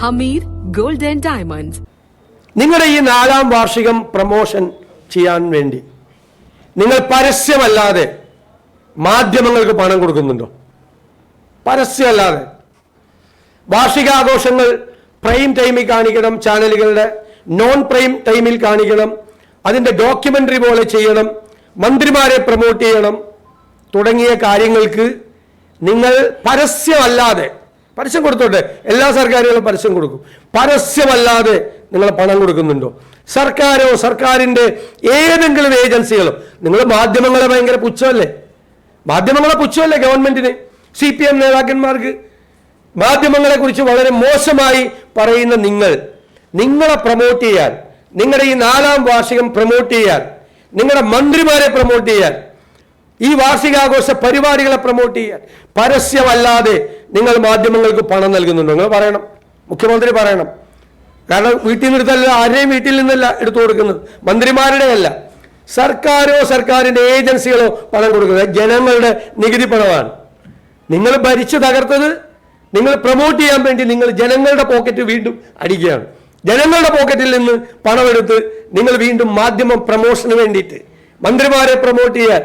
Ameer gold and diamonds. നിങ്ങളുടെ ഈ 4ാം വാർഷികം പ്രമോഷൻ ചെയ്യാൻ വേണ്ടി നിങ്ങൾ പരസ്യമല്ലാതെ മാധ്യമങ്ങൾക്ക് പണം കൊടുക്കുന്നുണ്ടോ? പരസ്യമല്ലാതെ. വാർഷികാഘോഷങ്ങൾ പ്രൈം ടൈമിൽ കാണിക്കണം, ചാനലുകളുടെ നോൺ പ്രൈം ടൈമിൽ കാണിക്കണം, അതിൻ്റെ ഡോക്യുമെൻ്ററി പോലെ ചെയ്യണം, മന്ത്രിമാരെ പ്രൊമോട്ട് ചെയ്യണം തുടങ്ങിയ കാര്യങ്ങൾക്ക് നിങ്ങൾ പരസ്യമല്ലാതെ, പരസ്യം കൊടുത്തോട്ടെ, എല്ലാ സർക്കാരുകളും പരസ്യം കൊടുക്കും, പരസ്യമല്ലാതെ നിങ്ങൾ പണം കൊടുക്കുന്നുണ്ടോ? സർക്കാരോ സർക്കാരിൻ്റെ ഏതെങ്കിലും ഏജൻസികളോ? നിങ്ങൾ മാധ്യമങ്ങളെ ഭയങ്കര പുച്ഛമല്ലേ? മാധ്യമങ്ങളെ പുച്ഛമല്ലേ ഗവൺമെന്റിന്? CPM നേതാക്കന്മാർക്ക് മാധ്യമങ്ങളെ കുറിച്ച് വളരെ മോശമായി പറയുന്ന നിങ്ങളെ പ്രൊമോട്ട് ചെയ്യാൻ, നിങ്ങളുടെ ഈ 4ാം വാർഷികം പ്രൊമോട്ട് ചെയ്യാൻ, നിങ്ങളുടെ മന്ത്രിമാരെ പ്രൊമോട്ട് ചെയ്യാൻ, ഈ വാർഷികാഘോഷ പരിപാടികളെ പ്രൊമോട്ട് ചെയ്യാൻ പരസ്യമല്ലാതെ നിങ്ങൾ മാധ്യമങ്ങൾക്ക് പണം നൽകുന്നുണ്ടോ? നിങ്ങൾ പറയണം, മുഖ്യമന്ത്രി പറയണം. കാരണം വീട്ടിൽ നിന്ന് എടുത്തല്ല, ആരെയും വീട്ടിൽ നിന്നല്ല എടുത്തു കൊടുക്കുന്നത്, മന്ത്രിമാരുടെ അല്ല, സർക്കാരോ സർക്കാരിൻ്റെ ഏജൻസികളോ പണം കൊടുക്കുന്നത് ജനങ്ങളുടെ നികുതി പണമാണ്. നിങ്ങൾ ഭരിച്ചു തകർത്തത് നിങ്ങൾ പ്രൊമോട്ട് ചെയ്യാൻ വേണ്ടി നിങ്ങൾ ജനങ്ങളുടെ പോക്കറ്റ് വീണ്ടും അടിക്കുകയാണ്. ജനങ്ങളുടെ പോക്കറ്റിൽ നിന്ന് പണമെടുത്ത് നിങ്ങൾ വീണ്ടും മാധ്യമ പ്രമോഷന് വേണ്ടിയിട്ട് മന്ത്രിമാരെ പ്രൊമോട്ട് ചെയ്യാൻ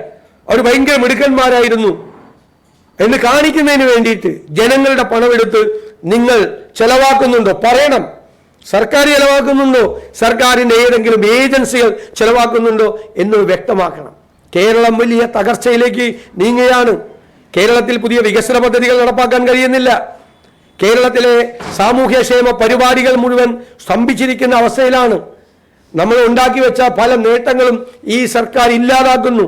അവർ ഭയങ്കര മിടുക്കന്മാരായിരുന്നു എന്ന് കാണിക്കുന്നതിന് വേണ്ടിയിട്ട് ജനങ്ങളുടെ പണമെടുത്ത് നിങ്ങൾ ചെലവാക്കുന്നുണ്ടോ? പറയണം. സർക്കാർ ചെലവാക്കുന്നുണ്ടോ? സർക്കാരിൻ്റെ ഏതെങ്കിലും ഏജൻസികൾ ചെലവാക്കുന്നുണ്ടോ എന്ന് വ്യക്തമാക്കണം. കേരളം വലിയ തകർച്ചയിലേക്ക് നീങ്ങുകയാണ്. കേരളത്തിൽ പുതിയ വികസന പദ്ധതികൾ നടപ്പാക്കാൻ കഴിയുന്നില്ല. കേരളത്തിലെ സാമൂഹ്യക്ഷേമ പരിപാടികൾ മുഴുവൻ സ്തംഭിച്ചിരിക്കുന്ന അവസ്ഥയിലാണ്. നമ്മൾ ഉണ്ടാക്കി വെച്ച പല നേട്ടങ്ങളും ഈ സർക്കാർ ഇല്ലാതാക്കുന്നു.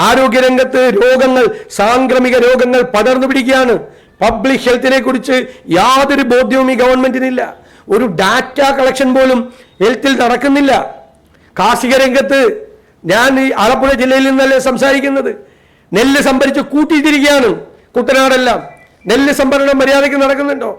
ആരോഗ്യരംഗത്ത് രോഗങ്ങൾ, സാംക്രമിക രോഗങ്ങൾ പടർന്നു പിടിക്കുകയാണ്. പബ്ലിക് ഹെൽത്തിനെ കുറിച്ച് യാതൊരു ബോധ്യവും ഈ ഗവൺമെന്റിനില്ല. ഒരു ഡാറ്റ കളക്ഷൻ പോലും ഹെൽത്തിൽ നടക്കുന്നില്ല. കാർഷിക രംഗത്ത് ഞാൻ ഈ ആലപ്പുഴ ജില്ലയിൽ നിന്നല്ലേ സംസാരിക്കുന്നത്. നെല്ല് സംഭരിച്ച് കൂട്ടിയിട്ടിരിക്കുകയാണ് കുട്ടനാടെല്ലാം. നെല്ല് സംഭരണം മര്യാദയ്ക്ക് നടക്കുന്നുണ്ടോ?